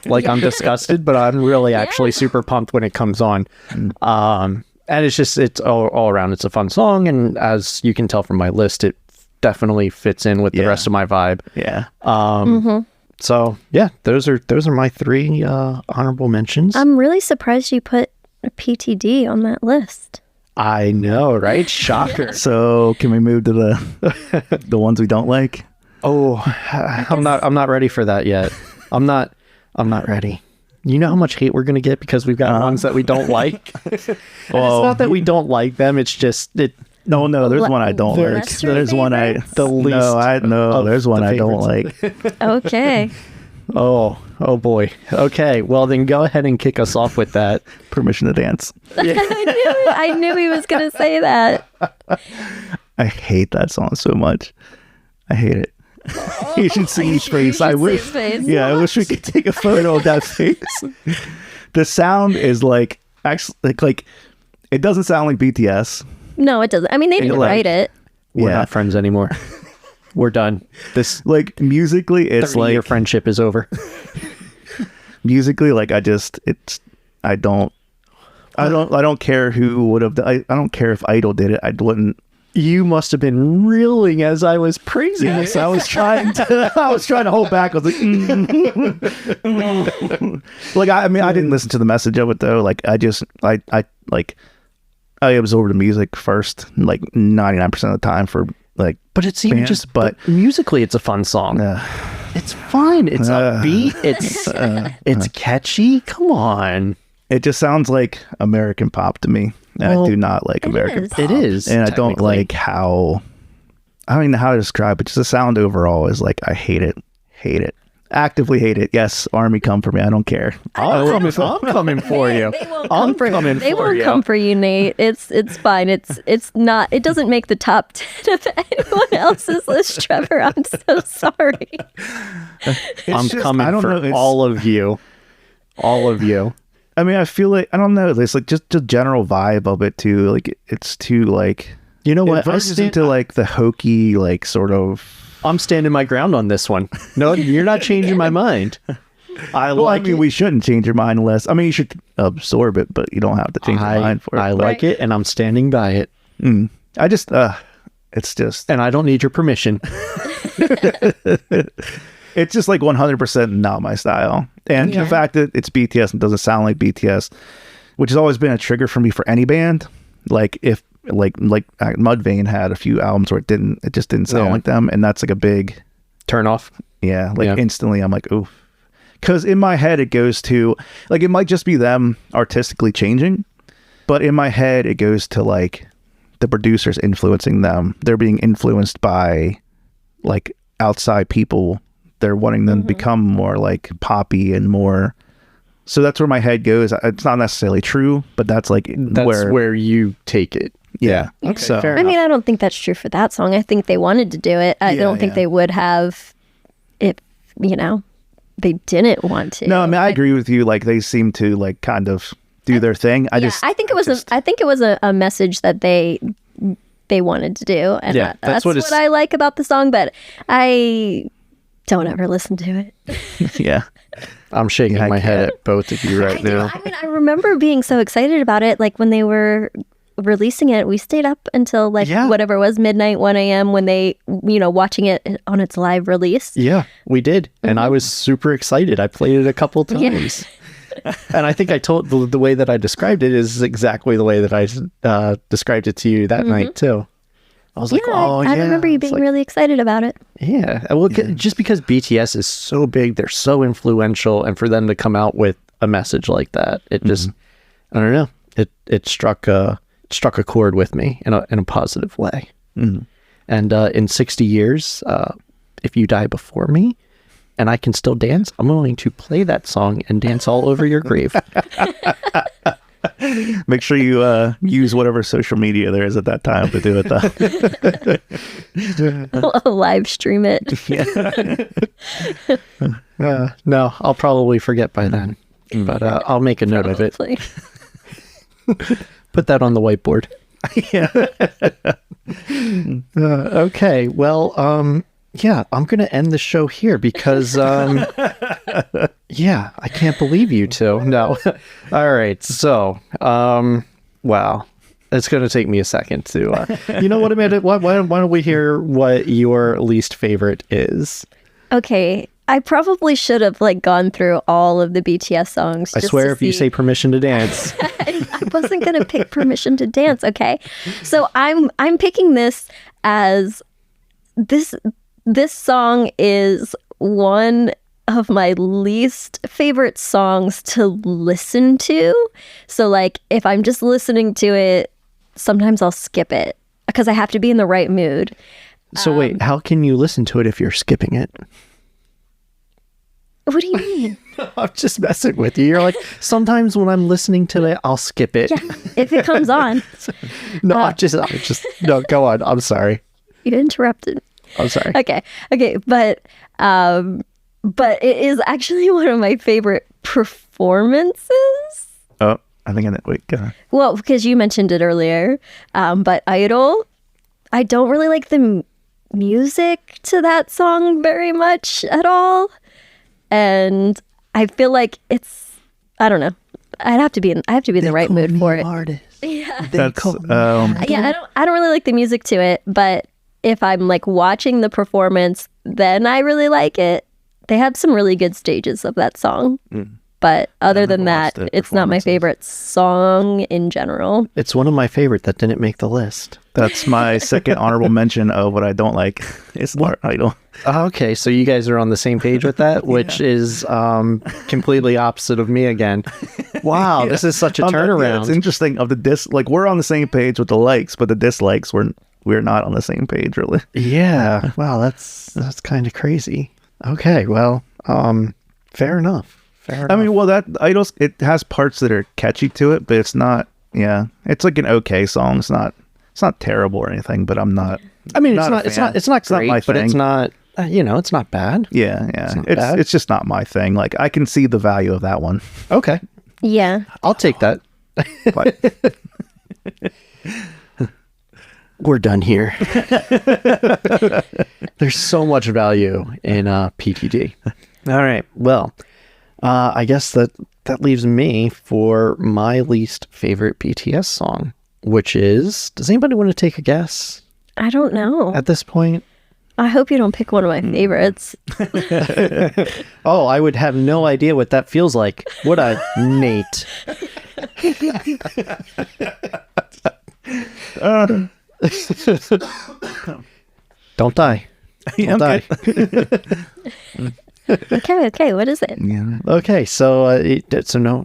[SPEAKER 2] Like I'm disgusted, but I'm really actually super pumped when it comes on. And it's all around. It's a fun song, and as you can tell from my list, it definitely fits in with the rest of my vibe.
[SPEAKER 1] Yeah.
[SPEAKER 2] So yeah, those are my 3 honorable mentions.
[SPEAKER 3] I'm really surprised you put a PTD on that list.
[SPEAKER 2] I know, right? Shocker.
[SPEAKER 1] So can we move to the ones we don't like?
[SPEAKER 2] Oh, I'm not ready for that yet. I'm not ready. You know how much hate we're going to get because we've got ones that we don't like? Well, it's not that we don't like them. It's just it.
[SPEAKER 1] No, there's one I don't like. There's one the least. There's one I don't like.
[SPEAKER 3] Okay.
[SPEAKER 2] Oh boy. Okay. Well, then go ahead and kick us off with that.
[SPEAKER 1] Permission to Dance.
[SPEAKER 3] I knew he was going to say that.
[SPEAKER 1] I hate that song so much. I hate it. You should see his face. I wish. I wish we could take a photo of that face. The sound is like actually like it doesn't sound like BTS.
[SPEAKER 3] No, it doesn't. I mean, they didn't write it.
[SPEAKER 2] We're not friends anymore. We're done. This
[SPEAKER 1] like musically, it's like
[SPEAKER 2] your friendship is over.
[SPEAKER 1] Musically, like I don't care who would have. I don't care if Idol did it. I wouldn't.
[SPEAKER 2] You must have been reeling as I was praising this.
[SPEAKER 1] I was trying to hold back. I was like, I didn't listen to the message of it though. Like, I absorb the music first, like 99% of the time for like.
[SPEAKER 2] But it's even but musically, it's a fun song. It's fine. It's upbeat. It's catchy. Come on.
[SPEAKER 1] It just sounds like American pop to me. And I do not like American pop.
[SPEAKER 2] It is.
[SPEAKER 1] And I don't like how, I don't even know how to describe it. Just the sound overall is like, I hate it. Actively hate it. Yes, Army, come for me. I don't care.
[SPEAKER 2] I'm coming for you.
[SPEAKER 3] They won't come for you, Nate. It's fine. It's not. It doesn't make the top 10 of anyone else's list, Trevor. I'm so sorry.
[SPEAKER 2] I'm coming for all of you. All of you.
[SPEAKER 1] I mean, I feel like, I don't know, there's like just the general vibe of it too. Like it's too like,
[SPEAKER 2] You know what?
[SPEAKER 1] it verges into like the hokey, like sort of.
[SPEAKER 2] I'm standing my ground on this one. No, you're not changing my mind. I like
[SPEAKER 1] mean,
[SPEAKER 2] it.
[SPEAKER 1] we shouldn't change your mind unless, I mean, you should absorb it, but you don't have to change your mind for it.
[SPEAKER 2] I like it, and I'm standing by it.
[SPEAKER 1] I just, it's just,
[SPEAKER 2] And I don't need your permission.
[SPEAKER 1] it's just like 100% not my style. And the fact that it's BTS and doesn't sound like BTS, which has always been a trigger for me for any band. Like if like Mudvayne had a few albums where it just didn't sound like them, and that's like a big
[SPEAKER 2] Turn off.
[SPEAKER 1] Instantly I'm like, oof. Because in my head it goes to like, it might just be them artistically changing, but in my head it goes to like the producers influencing them. They're being influenced by like outside people. They're wanting them to become more like poppy and more. So that's where my head goes. It's not necessarily true, but that's like
[SPEAKER 2] where you take it.
[SPEAKER 1] Yeah.
[SPEAKER 2] Okay.
[SPEAKER 1] So
[SPEAKER 2] Fair
[SPEAKER 3] I mean,
[SPEAKER 2] enough.
[SPEAKER 3] I don't think that's true for that song. I think they wanted to do it. I don't think they would have if, they didn't want to.
[SPEAKER 1] No, I mean, I agree with you. Like they seem to like kind of do their thing. I think
[SPEAKER 3] it was a message that they wanted to do, and that's what I like about the song. But I don't ever listen to it.
[SPEAKER 1] Yeah.
[SPEAKER 2] I'm shaking my head at both of you right now.
[SPEAKER 3] I mean, I remember being so excited about it. Like when they were releasing it, we stayed up until whatever it was, midnight, 1 a.m. when they, watching it on its live release.
[SPEAKER 2] Yeah, we did. And I was super excited. I played it a couple times. And I think I told the way that I described it is exactly the way that I described it to you that night too. I was like,
[SPEAKER 3] I remember you being really excited about it.
[SPEAKER 2] Yeah. Well, just because BTS is so big, they're so influential, and for them to come out with a message like that, it just, I don't know, it struck a chord with me in a positive way. And in 60 years, if you die before me and I can still dance, I'm willing to play that song and dance all over your grave.
[SPEAKER 1] Make sure you use whatever social media there is at that time to do it though.
[SPEAKER 3] Live stream it.
[SPEAKER 2] No, I'll probably forget by then, but I'll make a note of it. Put that on the whiteboard. Okay, well, yeah, I'm going to end the show here because, yeah, I can't believe you two. No. All right. So, wow. It's going to take me a second to, you know what, Amanda? Why don't we hear what your least favorite is?
[SPEAKER 3] Okay. I probably should have gone through all of the BTS songs.
[SPEAKER 2] I swear if you say Permission to Dance.
[SPEAKER 3] I wasn't going to pick Permission to Dance. Okay. So I'm picking this as this song is one of my least favorite songs to listen to. So if I'm just listening to it, sometimes I'll skip it because I have to be in the right mood.
[SPEAKER 2] So wait, how can you listen to it if you're skipping it?
[SPEAKER 3] What do you mean?
[SPEAKER 2] I'm just messing with you. You're like, sometimes when I'm listening to it, I'll skip it.
[SPEAKER 3] Yeah, if it comes on.
[SPEAKER 2] No, I'm just, no, go on. I'm sorry.
[SPEAKER 3] You interrupted.
[SPEAKER 2] I'm sorry.
[SPEAKER 3] Okay, but it is actually one of my favorite performances.
[SPEAKER 1] Oh, I think wait, go on.
[SPEAKER 3] Well, because you mentioned it earlier, but Idol, I don't really like the music to that song very much at all. And I feel like I don't know. I have to be in the right mood for it.
[SPEAKER 2] Artist.
[SPEAKER 3] Yeah.
[SPEAKER 1] That's
[SPEAKER 3] I don't really like the music to it, but if I'm watching the performance, then I really like it. They have some really good stages of that song. But other than that, it's not my favorite song in general.
[SPEAKER 2] It's one of my favorite that didn't make the list.
[SPEAKER 1] That's my second honorable mention of what I don't like. It's Idol.
[SPEAKER 2] Okay, so you guys are on the same page with that, which is completely opposite of me again. Wow, this is such a turnaround.
[SPEAKER 1] It's interesting of the we're on the same page with the likes, but the dislikes we're not on the same page really.
[SPEAKER 2] Yeah. Wow, that's kind of crazy. Okay, well, fair enough.
[SPEAKER 1] I mean, well, that Idols, it has parts that are catchy to it, but it's not. Yeah, it's an okay song. It's not terrible or anything, but I'm not.
[SPEAKER 2] I mean, it's not great, but it's not. It's not bad.
[SPEAKER 1] Yeah. It's just not my thing. I can see the value of that one.
[SPEAKER 2] Okay.
[SPEAKER 3] Yeah.
[SPEAKER 2] I'll take that.
[SPEAKER 1] But
[SPEAKER 2] We're done here. There's so much value in PTD. All right. Well, I guess that leaves me for my least favorite BTS song, which is, does anybody want to take a guess
[SPEAKER 3] I don't know.
[SPEAKER 2] at this point?
[SPEAKER 3] I hope you don't pick one of my favorites.
[SPEAKER 2] Oh, I would have no idea what that feels like. Would I, Nate? Don't die. Don't die.
[SPEAKER 3] Okay. What is it?
[SPEAKER 1] yeah.
[SPEAKER 2] Okay, so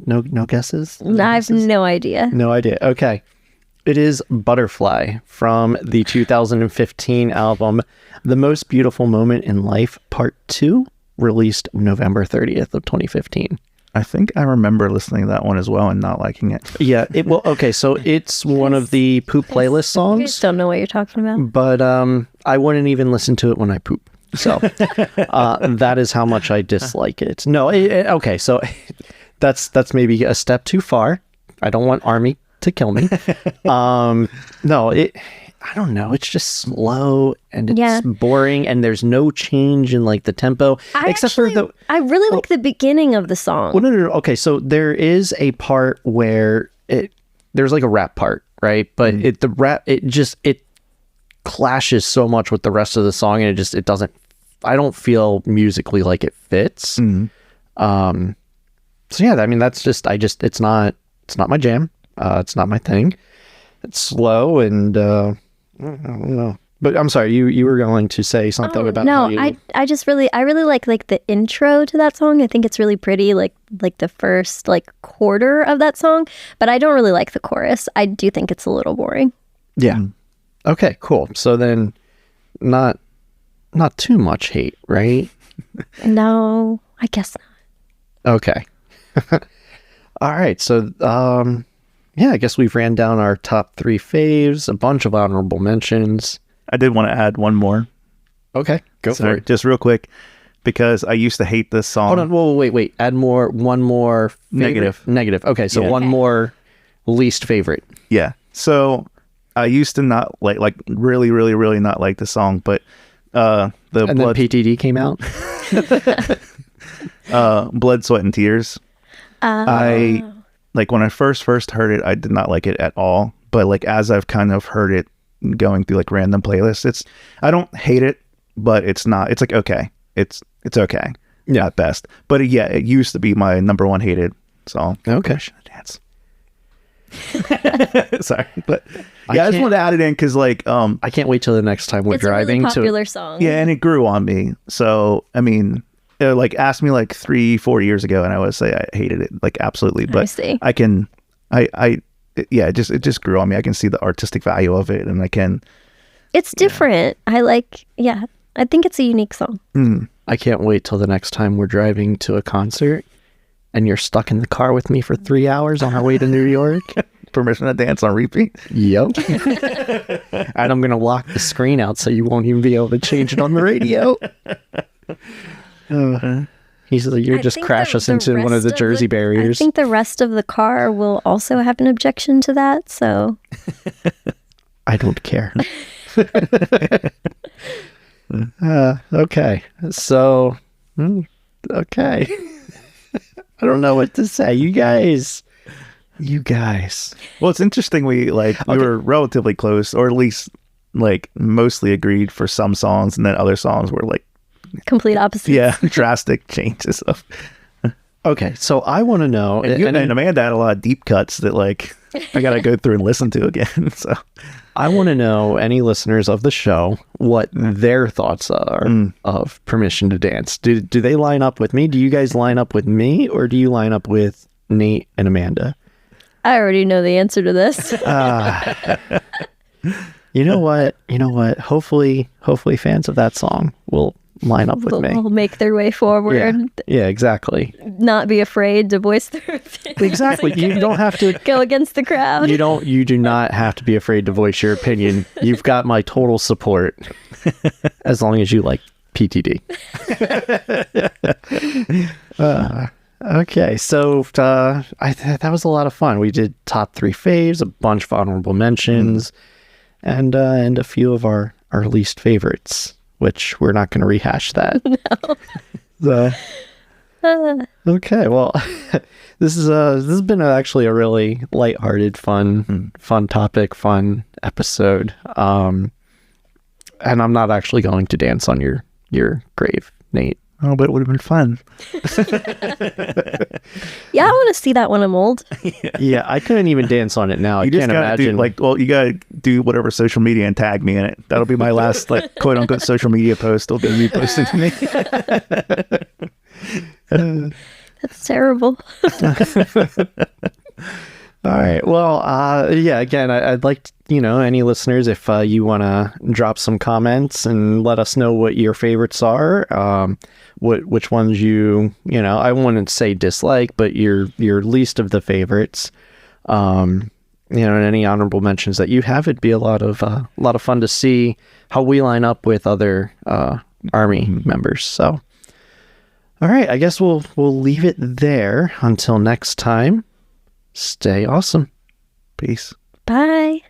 [SPEAKER 2] no guesses?
[SPEAKER 3] I have no idea.
[SPEAKER 2] No idea. Okay. It is Butterfly from the 2015 album The Most Beautiful Moment in Life Part 2, released November 30th of 2015.
[SPEAKER 1] I think I remember listening to that one as well and not liking it.
[SPEAKER 2] Yeah, okay, so it's one of the poop playlist
[SPEAKER 3] I just
[SPEAKER 2] songs,
[SPEAKER 3] don't know what you're talking about.
[SPEAKER 2] but I wouldn't even listen to it when I poop. So that is how much I dislike it. No, okay, so that's maybe a step too far. I don't want Army to kill me. No, I don't know. It's just slow and it's boring, and there's no change in like the tempo,
[SPEAKER 3] I really like the beginning of the song.
[SPEAKER 2] Well, no. Okay, so there is a part where there's like a rap part, right? But the rap it clashes so much with the rest of the song, and it doesn't. I don't feel musically like it fits. So yeah, I mean it's not my jam. It's not my thing. It's slow and I don't know. But I'm sorry, you were going to say something about
[SPEAKER 3] no,
[SPEAKER 2] how you...
[SPEAKER 3] I really like the intro to that song. I think it's really pretty, like the first like quarter of that song, but I don't really like the chorus. I do think it's a little boring.
[SPEAKER 2] Yeah. Okay, cool. So then not too much hate, right?
[SPEAKER 3] No, I guess not.
[SPEAKER 2] Okay. All right. So yeah, I guess we've ran down our top 3 faves, a bunch of honorable mentions.
[SPEAKER 1] I did want to add one more.
[SPEAKER 2] Okay, go for it.
[SPEAKER 1] Just real quick, because I used to hate this song.
[SPEAKER 2] Hold on, whoa, wait. Add one more favorite. Negative. Okay, so one more least favorite.
[SPEAKER 1] Yeah. So I used to not like really, really, really not like the song, but then
[SPEAKER 2] PTD came out.
[SPEAKER 1] Blood, Sweat, and Tears. I like when I first heard it, I did not like it at all. But like as I've kind of heard it going through like random playlists, I don't hate it, but it's like okay, it's okay, at best. But yeah, it used to be my number one hated song.
[SPEAKER 2] Okay,
[SPEAKER 1] dance. Sorry, but yeah, I just wanted to add it in because like
[SPEAKER 2] I can't wait till the next time we're driving.
[SPEAKER 3] It's a really popular song.
[SPEAKER 1] Yeah, and it grew on me. So I mean. Like asked me like 3-4 years ago and I would say I hated it like absolutely, but it just grew on me. I can see the artistic value of it, and
[SPEAKER 3] it's different. I think it's a unique song.
[SPEAKER 2] I can't wait till the next time we're driving to a concert and you're stuck in the car with me for 3 hours on our way to New York.
[SPEAKER 1] Permission to dance on repeat.
[SPEAKER 2] Yep. And I'm gonna lock the screen out so you won't even be able to change it on the radio. He's like, you're just crash us into one of the Jersey barriers.
[SPEAKER 3] I think the rest of the car will also have an objection to that, so
[SPEAKER 2] I don't care. Okay. So okay. I don't know what to say. You guys.
[SPEAKER 1] Well, it's interesting. We were relatively close, or at least like mostly agreed for some songs, and then other songs were like
[SPEAKER 3] complete opposite.
[SPEAKER 1] Yeah, drastic changes of.
[SPEAKER 2] Okay, so I want to know,
[SPEAKER 1] and Amanda had a lot of deep cuts that like I gotta go through and listen to again. So
[SPEAKER 2] I want to know, any listeners of the show, what their thoughts are of Permission to Dance. Do they line up with me? Do you guys line up with me, or do you line up with Nate and Amanda?
[SPEAKER 3] I already know the answer to this.
[SPEAKER 2] You know what? Hopefully fans of that song will line up with me.
[SPEAKER 3] Will make their way forward.
[SPEAKER 2] Yeah, exactly.
[SPEAKER 3] Not be afraid to voice their opinion.
[SPEAKER 2] Exactly. You don't have to
[SPEAKER 3] go against the crowd.
[SPEAKER 2] You do not have to be afraid to voice your opinion. You've got my total support as long as you like PTD. Okay, so that was a lot of fun. We did top 3 faves, a bunch of honorable mentions, and a few of our least favorites, which we're not going to rehash that.
[SPEAKER 3] No.
[SPEAKER 2] Okay, well, this has been actually a really lighthearted, fun topic, fun episode. And I'm not actually going to dance on your grave, Nate.
[SPEAKER 1] Oh, but it would have been fun.
[SPEAKER 3] Yeah, I want to see that when I'm old.
[SPEAKER 2] Yeah, I couldn't even dance on it now. I can't imagine.
[SPEAKER 1] You gotta do whatever social media and tag me in it. That'll be my last quote unquote social media post. It'll be reposted to me.
[SPEAKER 3] That's terrible.
[SPEAKER 2] All right. Well, yeah, again, I'd like, any listeners, if you want to drop some comments and let us know what your favorites are, which ones I wouldn't say dislike, but your least of the favorites, and any honorable mentions that you have. It'd be a lot of fun to see how we line up with other Army members. So, all right, I guess we'll leave it there until next time. Stay awesome.
[SPEAKER 1] Peace.
[SPEAKER 3] Bye.